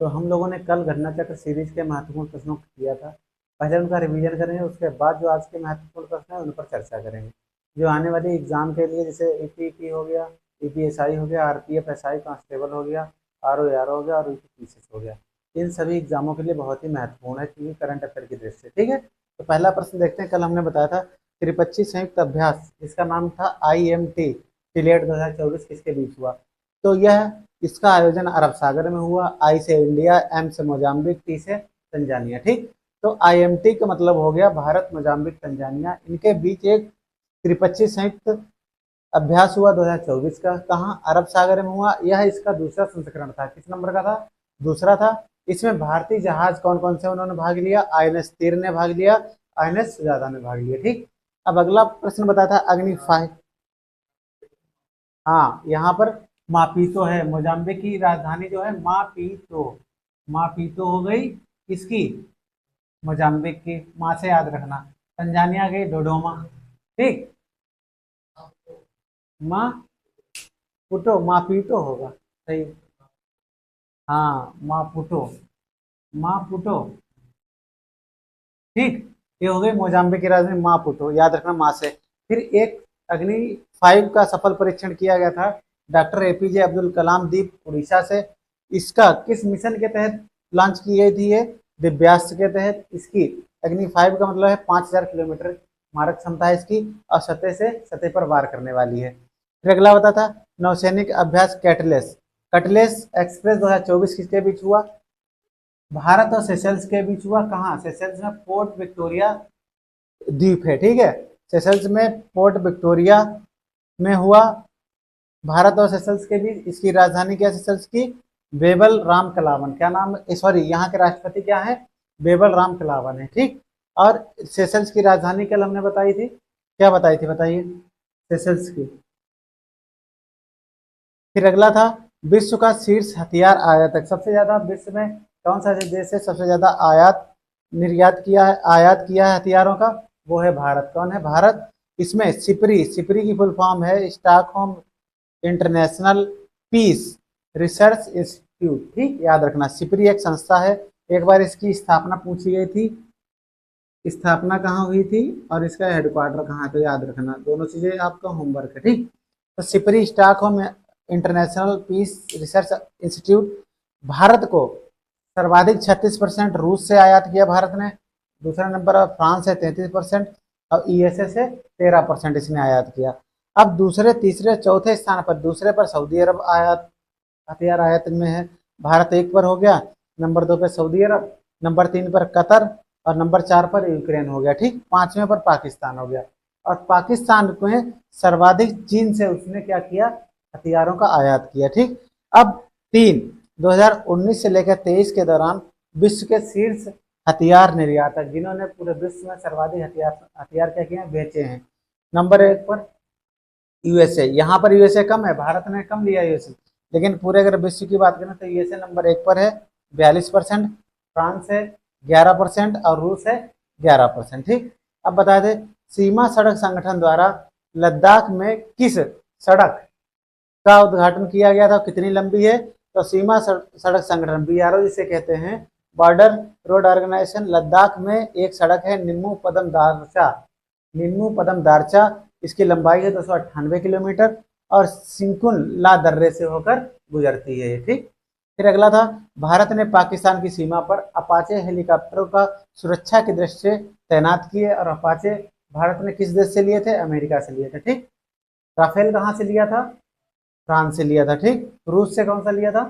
तो हम लोगों ने कल घटना चक्र सीरीज के महत्वपूर्ण प्रश्नों को किया था। पहले उनका रिवीजन करेंगे, उसके बाद जो आज के महत्वपूर्ण प्रश्न है उन पर चर्चा करेंगे। जो आने वाले एग्जाम के लिए, जैसे ईपीपी हो गया, ईपीएसआई हो गया, आरपीएफ एसआई कांस्टेबल हो गया, आरओ हो गया और यूपीपीसीएस हो गया, इन सभी एग्जामों के लिए बहुत ही महत्वपूर्ण है क्योंकि करंट अफेयर की दृष्टि से। ठीक है, तो पहला प्रश्न देखते हैं। कल हमने बताया था त्रिपक्षीय संयुक्त अभ्यास, इसका नाम था IMT टिलेट 2024, किसके बीच हुआ? तो यह इसका आयोजन अरब सागर में हुआ। आई से इंडिया, एम से मोजाम्बिक, टी से तंजानिया। ठीक, तो IMT का मतलब हो गया भारत, मोजाम्बिक, तंजानिया, इनके बीच एक त्रिपक्षीय संयुक्त अभ्यास हुआ 2024 का। कहाँ? अरब सागर में हुआ। यह इसका दूसरा संस्करण था। किस नंबर का था? दूसरा था। इसमें भारतीय जहाज कौन कौन से उन्होंने भाग लिया? INS तीर ने भाग लिया, INS सुजाता ने भाग लिया। ठीक, अब अगला प्रश्न बताया था अग्नि 5। हाँ, यहाँ पर मापीतो है, मोजाम्बिक की राजधानी जो है मापीतो। मापीतो हो गई किसकी? मोजाम्बिक की। माँ से याद रखना। तंजानिया गई डोडोमा। ठीक, माँ पुटो, मापीतो होगा सही। हाँ, मापुटो, मापुटो। ठीक, ये हो गई मोजाम्बिक की राजधानी मापुटो, याद रखना माँ से। फिर एक अग्नि 5 का सफल परीक्षण किया गया था डॉक्टर APJ अब्दुल कलाम द्वीप उड़ीसा से। इसका किस मिशन के तहत लॉन्च की गई थी? ये दिव्यास्त्र के तहत। इसकी अग्नि 5 का मतलब है 5000 किलोमीटर मारक क्षमता है इसकी, और सतह से सतह पर वार करने वाली है। फिर अगला बता था नौसैनिक अभ्यास कैटलेस। कटलेस एक्सप्रेस 2024 किसके बीच हुआ? भारत और सेशल्स के बीच हुआ। कहाँ? सेशल्स में पोर्ट विक्टोरिया द्वीप है। ठीक है, सेशल्स में पोर्ट विक्टोरिया में हुआ, भारत और सेशल्स के बीच। इसकी राजधानी क्या है सेशल्स की? बेबल राम कलावन। क्या नाम? सॉरी, यहाँ के राष्ट्रपति क्या है? बेबल राम कलावन है। ठीक, और सेशल्स की राजधानी कल हमने बताई थी, क्या बताई थी बताइए? सेशल्स की। फिर अगला था विश्व का शीर्ष हथियार आयातक। सबसे ज्यादा विश्व में कौन सा देश है सबसे ज्यादा आयात निर्यात किया है, आयात किया है हथियारों का? वो है भारत। कौन है? भारत। इसमें सिपरी, सिपरी की फुल फॉर्म है Stockholm International Peace Research Institute. ठीक, याद रखना, सिपरी एक संस्था है। एक बार इसकी स्थापना पूछी गई थी, स्थापना कहाँ हुई थी और इसका हेडक्वार्टर कहाँ? तो याद रखना, दोनों चीजें आपका होमवर्क है। ठीक, तो SIPRI Stockholm International Peace Research Institute. Bharat को सर्वाधिक 36% रूस से आयात किया भारत ने। दूसरा नंबर पर फ्रांस है 33%, और USA से 13% इसने आयात किया। अब दूसरे तीसरे चौथे स्थान पर, दूसरे पर सऊदी अरब आयात हथियार आयात में है। भारत 1 पर हो गया, नंबर 2 पर सऊदी अरब, नंबर 3 पर कतर, और नंबर 4 पर यूक्रेन हो गया। ठीक, 5वें पर पाकिस्तान हो गया। और पाकिस्तान में सर्वाधिक चीन से उसने क्या किया? हथियारों का आयात किया। ठीक, अब 2019 से लेकर 23 के दौरान विश्व के शीर्ष हथियार निर्यातक, जिन्होंने पूरे विश्व में सर्वाधिक हथियार हथियार क्या किए हैं? बेचे हैं। नंबर 1 पर USA। यहाँ पर USA कम है, भारत ने कम लिया USA, लेकिन पूरे अगर विश्व की बात करें तो USA नंबर 1 पर है 42%, फ्रांस है 11% और रूस है 11%। ठीक, अब बता दें सीमा सड़क संगठन द्वारा लद्दाख में किस सड़क का उद्घाटन किया गया था? कितनी लंबी है? तो सीमा सड़क संगठन BRO जिसे कहते हैं, बॉर्डर रोड ऑर्गेनाइजेशन, लद्दाख में एक सड़क है निम्मू पदम दारचा। निम्मू पदम दारचा, इसकी लंबाई है 298 किलोमीटर और सिंकुन ला दर्रे से होकर गुजरती है। ठीक, फिर अगला था भारत ने पाकिस्तान की सीमा पर अपाचे हेलीकॉप्टरों का सुरक्षा की दृष्टि से तैनात किए, और अपाचे भारत ने किस देश से लिए थे? अमेरिका से लिए थे। ठीक, राफेल कहाँ से लिया था? फ्रांस से लिया था। ठीक, रूस से कौन सा लिया था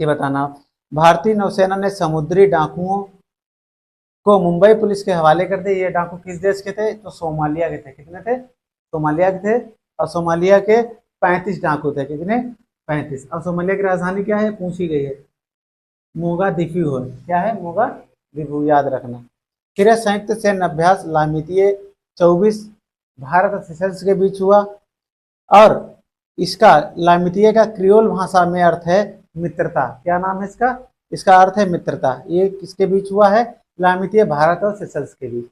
ये बताना। भारतीय नौसेना ने समुद्री डाकुओं को मुंबई पुलिस के हवाले कर दिया। ये डाकू किस देश के थे? तो सोमालिया के थे। कितने थे? सोमालिया के थे, और सोमालिया के 35 डाकू थे। कितने? 35। अब सोमालिया की राजधानी क्या है? पूछी गई है, मोगादिफू है। क्या है? मोगादिफू, याद रखना। फिर है संयुक्त सैन्य अभ्यास लामितीय 24, भारत और सेशल्स के बीच हुआ, और इसका लामितीय का क्रियोल भाषा में अर्थ है मित्रता। क्या नाम है इसका? इसका अर्थ है मित्रता। ये किसके बीच हुआ है? लामितीय भारत और सेशल्स के बीच।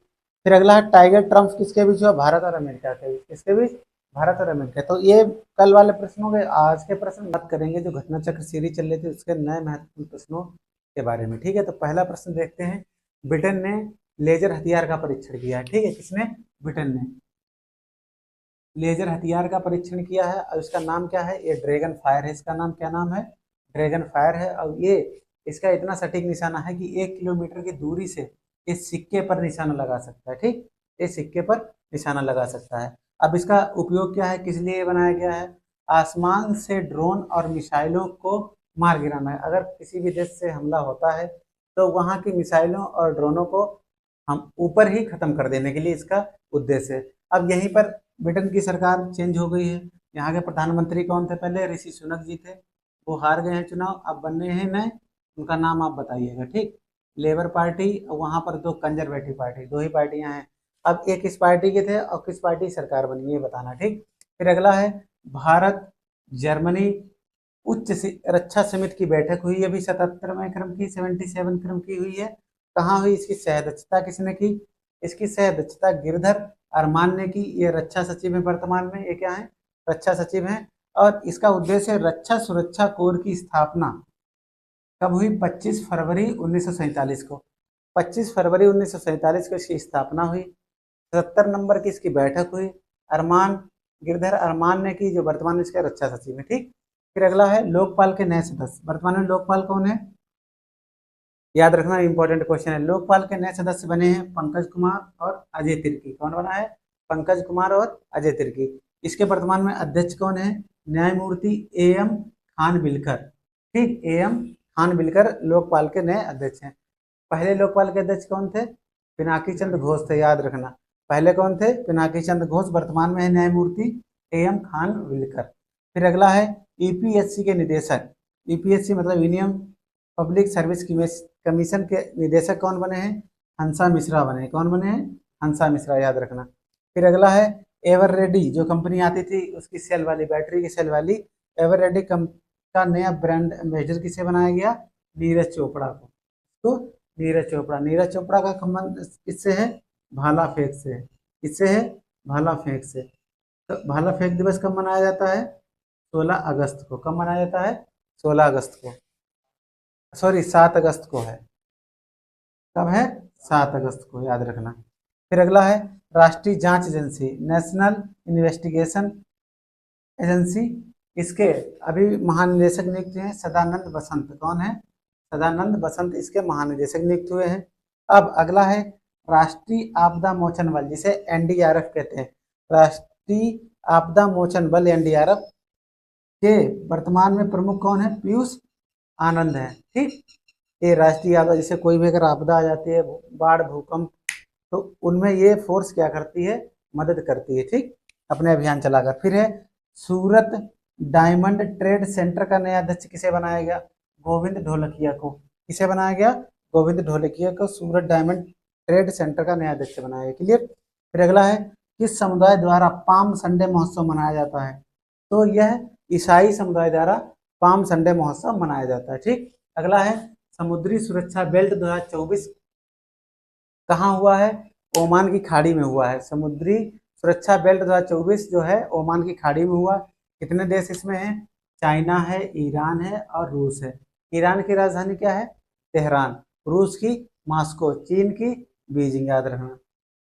फिर अगला है टाइगर ट्रम्प किसके बीच हुआ? भारत और अमेरिका के बीच। किसके बीच? भारत और अमेरिका। तो ये कल वाले प्रश्न हो गए। आज के प्रश्न बात करेंगे जो घटना चक्र सीरीज चल रही थी उसके नए महत्वपूर्ण प्रश्नों के बारे में। ठीक है, तो पहला प्रश्न देखते हैं। ब्रिटेन ने लेजर हथियार का परीक्षण किया है। ठीक है, किसने? ब्रिटेन ने लेजर हथियार का परीक्षण किया है और इसका नाम क्या है? ये ड्रैगन फायर है। इसका नाम क्या नाम है? ड्रैगन फायर है। और ये इसका इतना सटीक निशाना है कि 1 किलोमीटर की दूरी से इस सिक्के पर निशाना लगा सकता है। ठीक, इस सिक्के पर निशाना लगा सकता है। अब इसका उपयोग क्या है, किस लिए बनाया गया है? आसमान से ड्रोन और मिसाइलों को मार गिराना है। अगर किसी भी देश से हमला होता है तो वहां की मिसाइलों और ड्रोनों को हम ऊपर ही खत्म कर देने के लिए इसका उद्देश्य है। अब यहीं पर ब्रिटेन की सरकार चेंज हो गई है। यहाँ के प्रधानमंत्री कौन थे? पहले ऋषि सुनक जी थे, वो हार गए हैं चुनाव, अब बनने हैं नए। उनका नाम आप बताइएगा। ठीक, लेबर पार्टी, वहां पर दो कंजर्वेटिव पार्टी, दो ही पार्टियां हैं। अब एक किस पार्टी के थे और किस पार्टी सरकार बनी, ये बताना। ठीक, फिर अगला है भारत जर्मनी रक्षा समिति की बैठक हुई अभी 77वें क्रम की, 77 क्रम की हुई है। कहाँ हुई? इसकी सह अध्यक्षता किसने की? इसकी सह अध्यक्षता गिरधर अरमान ने की। ये रक्षा सचिव है वर्तमान में। ये क्या है? रक्षा सचिव है। और इसका उद्देश्य रक्षा सुरक्षा कोर की स्थापना कब हुई? 25 फरवरी 1947 को। 25 फरवरी 1947 को इसकी स्थापना हुई। 77 नंबर की इसकी बैठक हुई। अरमान, गिरधर अरमान ने की, जो वर्तमान में इसके रक्षा सचिव है। ठीक, फिर अगला है लोकपाल के नए सदस्य। वर्तमान में लोकपाल कौन है? याद रखना, इंपॉर्टेंट क्वेश्चन है। लोकपाल के नए सदस्य बने हैं पंकज कुमार और अजय तिर्की। कौन बना है? पंकज कुमार और अजय तिर्की। इसके वर्तमान में अध्यक्ष कौन है? न्यायमूर्ति एएम खानविलकर। ठीक, एएम खानविलकर लोकपाल के नए अध्यक्ष हैं। पहले लोकपाल के अध्यक्ष कौन थे? पिनाकी चंद्र घोष थे, याद रखना। पहले कौन थे? पिनाकी चंद्र घोष। वर्तमान में है न्यायमूर्ति एएम खानविलकर। फिर अगला है यूपीएससी के निदेशक। यूपीएससी मतलब यूनियन पब्लिक सर्विस कमीशन के निदेशक कौन बने हैं? हंसा मिश्रा बने। कौन बने हैं? हंसा मिश्रा, याद रखना। फिर अगला है एवर रेडी, जो कंपनी आती थी उसकी सेल वाली, बैटरी की सेल वाली एवर रेडी का नया ब्रांड एम्बेसडर किसे बनाया गया? नीरज चोपड़ा को। तो नीरज चोपड़ा, नीरज चोपड़ा का संबंध किससे है? भाला फेंक से है। किससे है? भाला फेंक से। तो भाला फेंक दिवस कब मनाया जाता है? 16 अगस्त को। कब मनाया जाता है? 16 अगस्त को, सॉरी 7 अगस्त को है। कब है? 7 अगस्त को, याद रखना। फिर अगला है राष्ट्रीय जांच एजेंसी, नेशनल इन्वेस्टिगेशन एजेंसी। इसके अभी महानिदेशक नियुक्त हैं सदानंद बसंत। कौन है? सदानंद बसंत इसके महानिदेशक नियुक्त हुए हैं। अब अगला है राष्ट्रीय आपदा मोचन बल, जिसे एनडीआरएफ कहते हैं। राष्ट्रीय आपदा मोचन बल एनडीआरएफ के वर्तमान में प्रमुख कौन है? पीयूष आनंद है। ठीक, ये राष्ट्रीय आपदा, जैसे कोई भी अगर आपदा आ जाती है, बाढ़, भूकंप, तो उनमें ये फोर्स क्या करती है? मदद करती है। ठीक, अपने अभियान चलाकर। फिर है सूरत डायमंड ट्रेड सेंटर का नया अध्यक्ष किसे बनाया गया? गोविंद ढोलकिया को। किसे बनाया गया? गोविंद ढोलकिया को सूरत डायमंड ट्रेड सेंटर का नया अध्यक्ष बनाया गया। क्लियर। फिर अगला है किस समुदाय द्वारा पाम संडे महोत्सव मनाया जाता है? तो यह ईसाई समुदाय द्वारा पाम संडे महोत्सव मनाया जाता है। ठीक, अगला है समुद्री सुरक्षा बेल्ट 2024 कहाँ हुआ है? ओमान की खाड़ी में हुआ है। समुद्री सुरक्षा बेल्ट 2024 जो है ओमान की खाड़ी में हुआ। कितने देश इसमें हैं? चाइना है, ईरान है और रूस है। ईरान की राजधानी क्या है? तेहरान। रूस की मॉस्को। चीन की बीजिंग, याद रखना।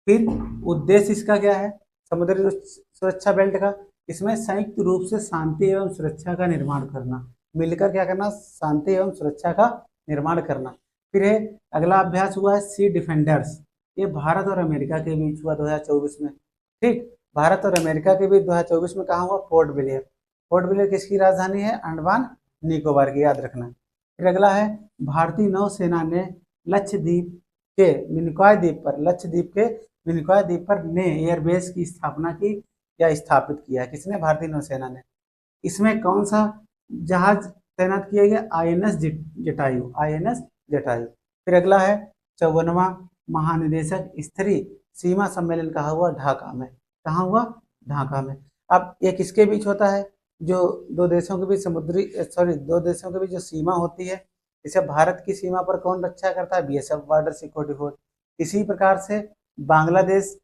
फिर उद्देश्य इसका क्या है? समुद्री सुरक्षा बेल्ट का, इसमें संयुक्त रूप से शांति एवं सुरक्षा का निर्माण करना, मिलकर क्या करना? शांति एवं सुरक्षा का निर्माण करना। फिर है अगला अभ्यास हुआ है सी डिफेंडर्स। ये भारत और अमेरिका के बीच हुआ 2024 में। ठीक, भारत और अमेरिका के बीच 2024 में कहाँ हुआ? Port Blair. पोर्ट ब्लेयर किसकी राजधानी है? अंडमान निकोबार की, याद रखना। फिर अगला है भारतीय नौसेना ने लक्षद्वीप के मिनिकॉय द्वीप पर, लक्षद्वीप के मिनिकॉय द्वीप पर ने एयरबेस की स्थापना की या स्थापित किया। किसने? भारतीय नौसेना ने। इसमें कौन सा जहाज तैनात किया गया? INS Jatayu, INS Jatayu. फिर अगला है 54वां महानिदेशक स्तरीय सीमा सम्मेलन कहाँ हुआ? ढाका में। कहाँ हुआ? ढाका में। अब ये किसके बीच होता है? जो दो देशों के बीच दो देशों के बीच जो सीमा होती है, इसे भारत की सीमा पर कौन रक्षा करता है? BSF, border security force. इसी प्रकार से बांग्लादेश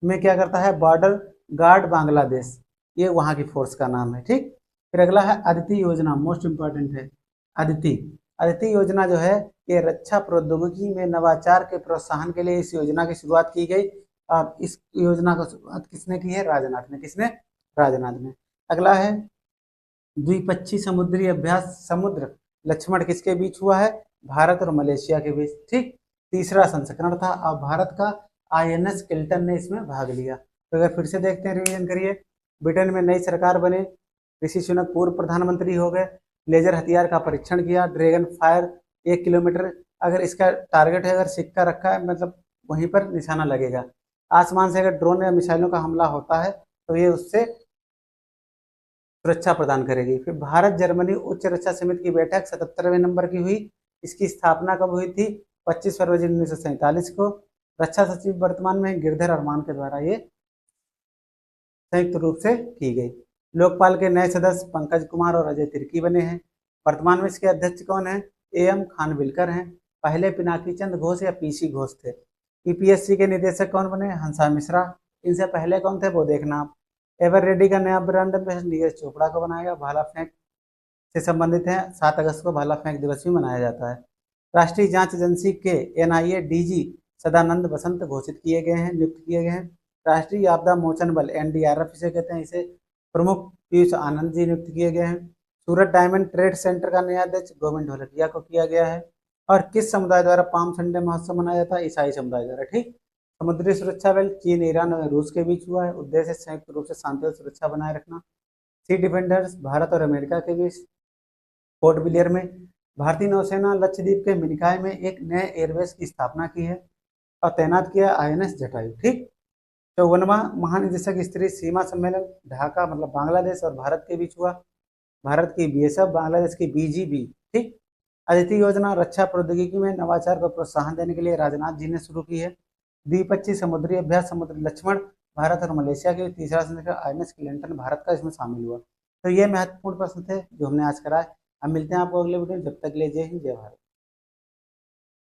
में क्या करता है? Border guard Bangladesh. ये वहाँ की फोर्स का नाम है। ठीक, फिर अगला है अदिति योजना, मोस्ट इंपॉर्टेंट है अदिति। अदिति योजना जो है ये रक्षा प्रौद्योगिकी में नवाचार के प्रोत्साहन के लिए इस योजना की शुरुआत की गई। और इस योजना की शुरुआत किसने की है? राजनाथ ने। किसने? राजनाथ ने। अगला है द्विपक्षीय समुद्री अभ्यास समुद्र लक्ष्मण किसके बीच हुआ है? भारत और मलेशिया के बीच। ठीक, तीसरा संस्करण था। अब भारत का INS किल्टन ने इसमें भाग लिया। तो अगर फिर से देखते हैं, रिवीजन करिए। ब्रिटेन में नई सरकार बने, ऋषि सुनक पूर्व प्रधानमंत्री हो गए, लेजर हथियार का परीक्षण किया, ड्रैगन फायर 1 किलोमीटर अगर इसका टारगेट है, अगर सिक्का रखा है मतलब वहीं पर निशाना लगेगा। आसमान से अगर ड्रोन या मिसाइलों का हमला होता है तो ये उससे सुरक्षा प्रदान करेगी। फिर भारत जर्मनी उच्च रक्षा समिति की बैठक 77वें नंबर की हुई। इसकी स्थापना कब हुई थी? 25 फरवरी 1947 को। रक्षा सचिव वर्तमान में गिरधर अरमान के द्वारा ये संयुक्त रूप से की गई। लोकपाल के नए सदस्य पंकज कुमार और अजय तिर्की बने हैं। वर्तमान में इसके अध्यक्ष कौन है? AM खानविलकर हैं। पहले पिनाकी चंद घोष या PC घोष थे। EPSC के निदेशक कौन बने? हंसा मिश्रा। इनसे पहले कौन थे वो देखना आप। एवर रेडी का नया ब्रांड एम्बेसडर नीरज चोपड़ा को बनाएगा। भाला फेंक से संबंधित है। 7 अगस्त को भाला फेंक दिवस भी मनाया जाता है। राष्ट्रीय जांच एजेंसी के NIA DG सदानंद बसंत घोषित किए गए हैं, नियुक्त किए गए हैं। राष्ट्रीय आपदा मोचन बल NDRF इसे कहते हैं, इसे प्रमुख पीयूष आनंद जी नियुक्त किए गए हैं। सूरत डायमंड ट्रेड सेंटर का नया अध्यक्ष गोविंद ढोलकिया को किया गया है। और किस समुदाय द्वारा पाम संडे महोत्सव मनाया जाता है? ईसाई समुदाय द्वारा। ठीक, समुद्री सुरक्षा बल चीन, ईरान और रूस के बीच हुआ है। उद्देश्य संयुक्त रूप से शांति और सुरक्षा बनाए रखना। सी डिफेंडर्स भारत और अमेरिका के बीच। पोर्ट ब्लेयर में भारतीय नौसेना लक्षद्वीप के मिनिकॉय में एक नए एयरबेस की स्थापना की है और तैनात किया INS जटायु। ठीक, 54वां महानिदेशक स्तरीय सीमा सम्मेलन ढाका मतलब बांग्लादेश और भारत के बीच हुआ। भारत की BSF, बांग्लादेश की BGB। ठीक, अदिति योजना रक्षा प्रौद्योगिकी में नवाचार को प्रोत्साहन देने के लिए राजनाथ जी ने शुरू की है। द्विपक्षीय समुद्री अभ्यास समुद्र लक्ष्मण भारत और मलेशिया के। तीसरा संस्करण INS किल्टन भारत का इसमें शामिल हुआ। तो ये महत्वपूर्ण प्रश्न थे जो हमने आज कराए। अब मिलते हैं आपको अगले वीडियो में। जब तक के लिए जय हिंद, जय भारत।